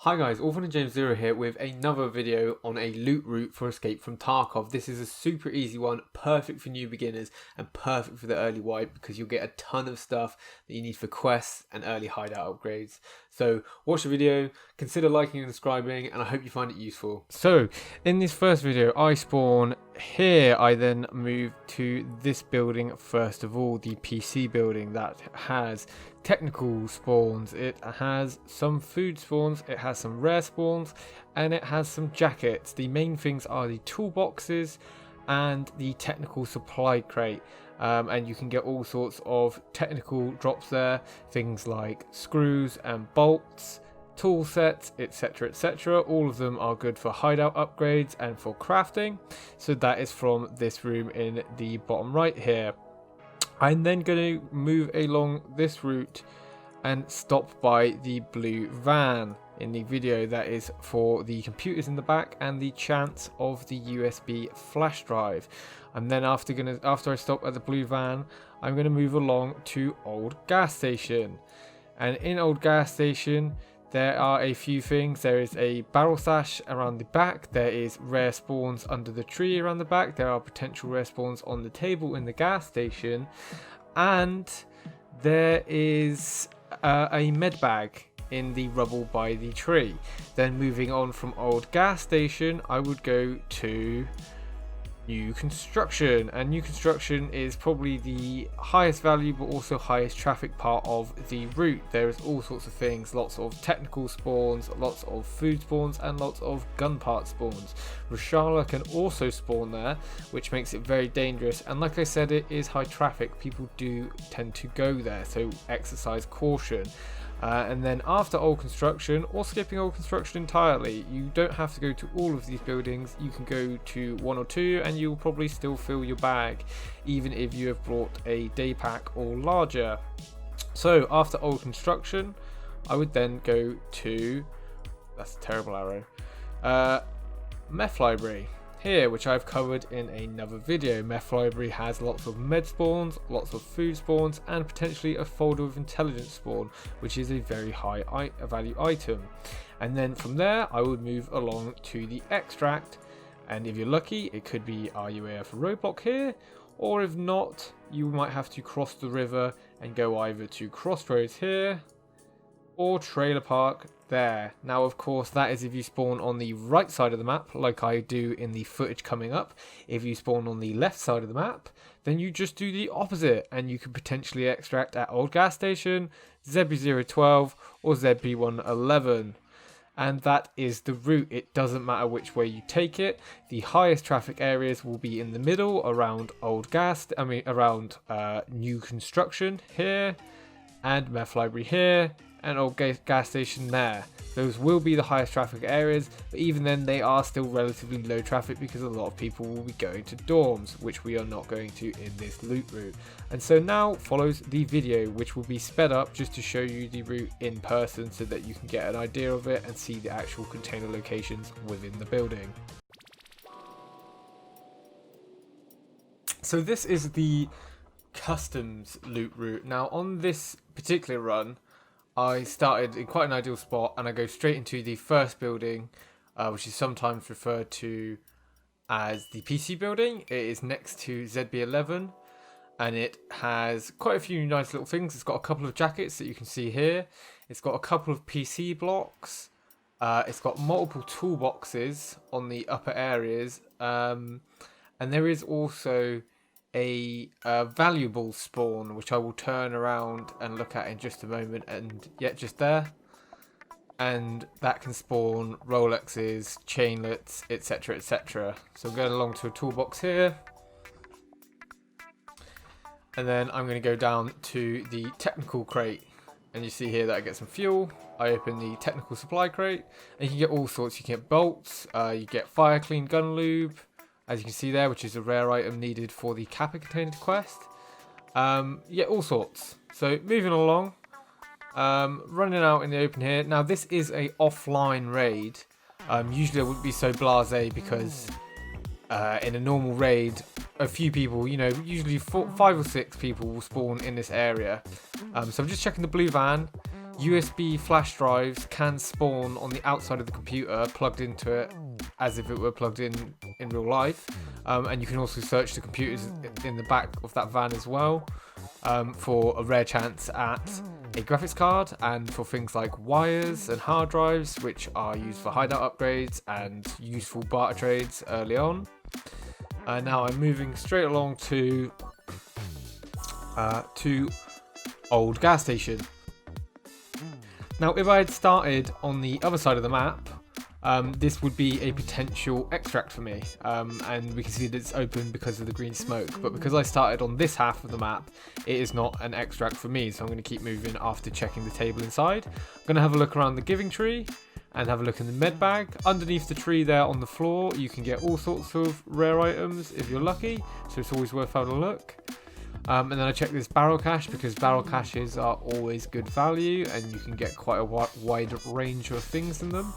Hi guys, Orphan and James Zero here with another video on a loot route for Escape from Tarkov. This is a super easy one, perfect for new beginners and perfect for the early wipe because you'll get a ton of stuff that you need for quests and early hideout upgrades. So watch the video, consider liking and subscribing, and I hope you find it useful. So in this first video I spawn here. I then move to this building first of all, the PC building that has technical spawns, it has some food spawns, it has some rare spawns, and it has some jackets. The main things are the toolboxes and the technical supply crate, and you can get all sorts of technical drops there, things like screws and bolts, tool sets, etc, etc. All of them are good for hideout upgrades and for crafting. So that is from this room in the bottom right here. I'm then going to move along this route and stop by the blue van in the video. That is for the computers in the back and the chance of the USB flash drive. And then after I stop at the blue van, I'm going to move along to Old Gas Station. And in Old Gas Station, there are a few things. There is a barrel stash around the back. There is rare spawns under the tree around the back. There are potential rare spawns on the table in the gas station. And there is a med bag in the rubble by the tree. Then moving on from Old Gas Station, I would go to New Construction, and New Construction is probably the highest value but also highest traffic part of the route. There is all sorts of things, lots of technical spawns, lots of food spawns, and lots of gun part spawns. Rashala can also spawn there, which makes it very dangerous, and like I said, it is high traffic. People do tend to go there, so exercise caution. And then after Old Construction, or skipping Old Construction entirely, you don't have to go to all of these buildings. You can go to one or two and you'll probably still fill your bag, even if you have brought a day pack or larger. So after Old Construction, I would then go to, that's a terrible arrow, Meth Library here, which I've covered in another video. Meth Library has lots of med spawns, lots of food spawns, and potentially a folder of intelligence spawn, which is a very high value item. And then from there I would move along to the extract, and if you're lucky it could be RUAF roadblock here, or if not you might have to cross the river and go either to Crossroads here or Trailer Park there. Now of course that is if you spawn on the right side of the map like I do in the footage coming up. If you spawn on the left side of the map, then you just do the opposite and you can potentially extract at Old Gas Station, ZB012 or ZB111. And that is the route. It doesn't matter which way you take it. The highest traffic areas will be in the middle around around New Construction here and Meth Library here and Old Gas Station there. Those will be the highest traffic areas, but even then they are still relatively low traffic because a lot of people will be going to dorms, which we are not going to in this loot route. And so now follows the video, which will be sped up just to show you the route in person so that you can get an idea of it and see the actual container locations within the building. So this is the customs loot route. Now on this particular run, I started in quite an ideal spot and I go straight into the first building, which is sometimes referred to as the PC building. It is next to ZB11 and it has quite a few nice little things. It's got a couple of jackets that you can see here. It's got a couple of PC blocks. It's got multiple toolboxes on the upper areas, and there is also a valuable spawn which I will turn around and look at in just a moment, and yet just there, and that can spawn Rolexes, chainlets, etc, etc. So I'm going along to a toolbox here, and then I'm going to go down to the technical crate, and you see here that I get some fuel. I open the technical supply crate and you can get all sorts. You can get bolts, you get fire clean gun lube, as you can see there, which is a rare item needed for the Kappa container quest. Yeah, all sorts. So moving along, running out in the open here. Now this is a offline raid. Usually I wouldn't be so blasé because in a normal raid, a few people, usually 5 or 6 people will spawn in this area. So I'm just checking the blue van. USB flash drives can spawn on the outside of the computer, plugged into it as if it were plugged in real life. And you can also search the computers in the back of that van as well, for a rare chance at a graphics card, and for things like wires and hard drives, which are used for hideout upgrades and useful barter trades early on. Now I'm moving straight along to old gas station. Now, if I had started on the other side of the map, this would be a potential extract for me, and we can see that it's open because of the green smoke, but because I started on this half of the map, it is not an extract for me, so I'm going to keep moving after checking the table inside. I'm going to have a look around the giving tree and have a look in the med bag. Underneath the tree there on the floor, you can get all sorts of rare items if you're lucky, so it's always worth having a look. And then I check this barrel cache, because barrel caches are always good value and you can get quite a wide range of things in them.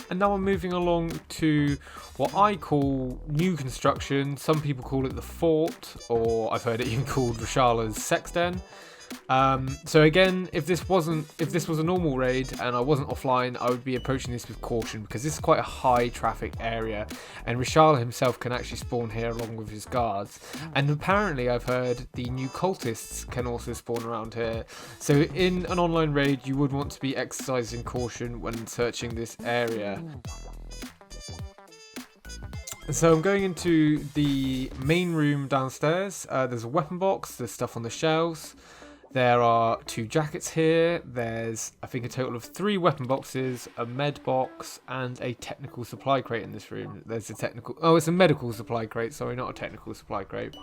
And now I'm moving along to what I call new construction. Some people call it the fort, or I've heard it even called Rashala's sex den. So again, if this was a normal raid and I wasn't offline, I would be approaching this with caution, because this is quite a high traffic area, and Rashala himself can actually spawn here along with his guards. And apparently I've heard the new cultists can also spawn around here. So in an online raid, you would want to be exercising caution when searching this area. So I'm going into the main room downstairs. There's a weapon box, there's stuff on the shelves. There are 2 jackets here. There's, I think, a total of 3 weapon boxes, a med box, and a technical supply crate in this room. There's it's a medical supply crate, sorry, not a technical supply crate.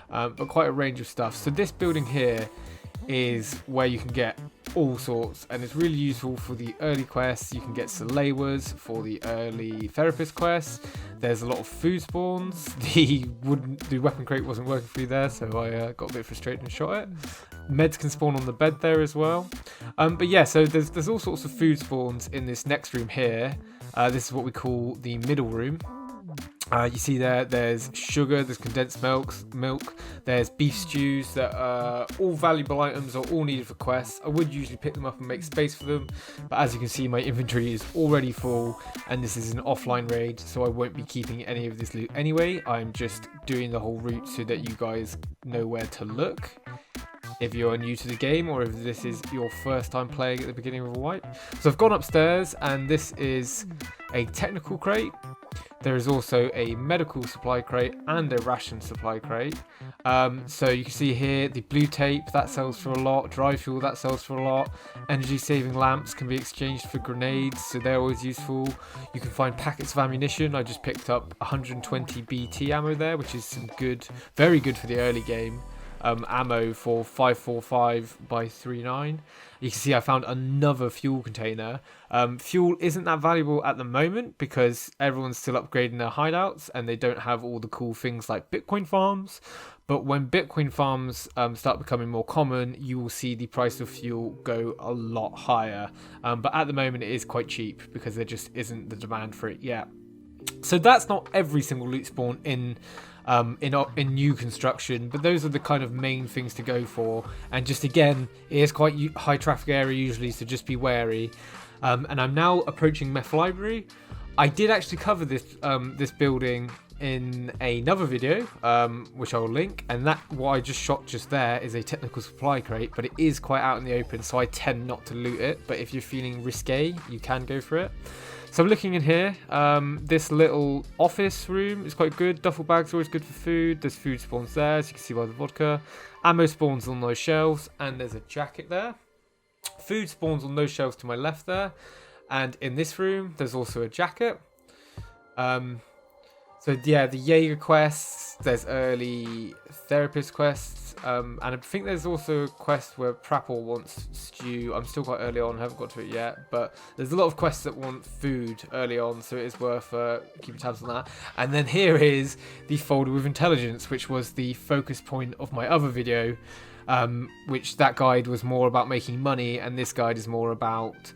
But quite a range of stuff. So this building here is where you can get all sorts, and it's really useful for the early quests. You can get Salewers for the early therapist quests. There's a lot of food spawns. The weapon crate wasn't working for me there, so I got a bit frustrated and shot it. Meds can spawn on the bed there as well. But yeah, so there's all sorts of food spawns in this next room here. This is what we call the middle room. You see there's sugar, there's condensed milk, there's beef stews that are all valuable items, or all needed for quests. I would usually pick them up and make space for them, but as you can see, my inventory is already full, and this is an offline raid, so I won't be keeping any of this loot anyway. I'm just doing the whole route so that you guys know where to look if you're new to the game, or if this is your first time playing at the beginning of a wipe. So I've gone upstairs, and this is a technical crate. There is also a medical supply crate and a ration supply crate. So you can see here the blue tape, that sells for a lot. Dry fuel, that sells for a lot. Energy saving lamps can be exchanged for grenades, so they're always useful. You can find packets of ammunition. I just picked up 120 BT ammo there, which is some good, very good for the early game. Ammo for 545 by 39. You can see I found another fuel container. Fuel isn't that valuable at the moment because everyone's still upgrading their hideouts and they don't have all the cool things like Bitcoin farms. But when Bitcoin farms start becoming more common, you will see the price of fuel go a lot higher. But at the moment it is quite cheap because there just isn't the demand for it yet. So that's not every single loot spawn in new construction, but those are the kind of main things to go for. And just again, it is quite high traffic area usually, so just be wary. And I'm now approaching Meth Library. I did actually cover this building in another video, which I will link, and that what I just shot just there is a technical supply crate, but it is quite out in the open, so I tend not to loot it. But if you're feeling risque, you can go for it. So I'm looking in here. This little office room is quite good. Duffel bags are always good for food. There's food spawns there, as you can see by the vodka. Ammo spawns on those shelves, and there's a jacket there. Food spawns on those shelves to my left there. And in this room, there's also a jacket. So yeah, the Jaeger quests, there's early therapist quests, and I think there's also a quest where Prapor wants stew. I'm still quite early on, haven't got to it yet, but there's a lot of quests that want food early on, so it is worth keeping tabs on that. And then here is the folder with intelligence, which was the focus point of my other video, which that guide was more about making money, and this guide is more about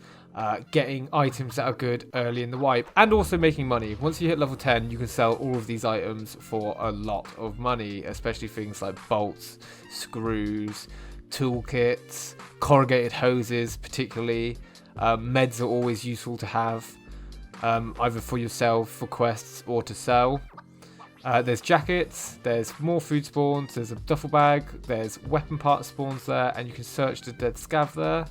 getting items that are good early in the wipe, and also making money. Once you hit level 10, you can sell all of these items for a lot of money, especially things like bolts, screws, toolkits, corrugated hoses particularly. Meds are always useful to have, either for yourself, for quests, or to sell. There's jackets, there's more food spawns, there's a duffel bag, there's weapon part spawns there, and you can search the dead scav there.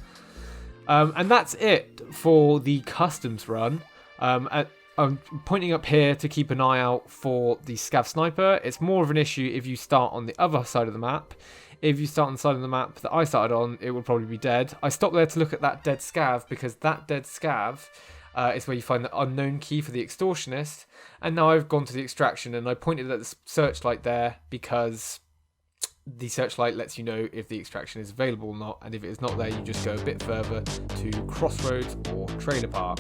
And that's it for the customs run. I'm pointing up here to keep an eye out for the scav sniper. It's more of an issue if you start on the other side of the map. If you start on the side of the map that I started on, it would probably be dead. I stopped there to look at that dead scav because that dead scav is where you find the unknown key for the extortionist. And now I've gone to the extraction and I pointed at the searchlight there because the searchlight lets you know if the extraction is available or not. And if it is not there, you just go a bit further to Crossroads or Trailer Park.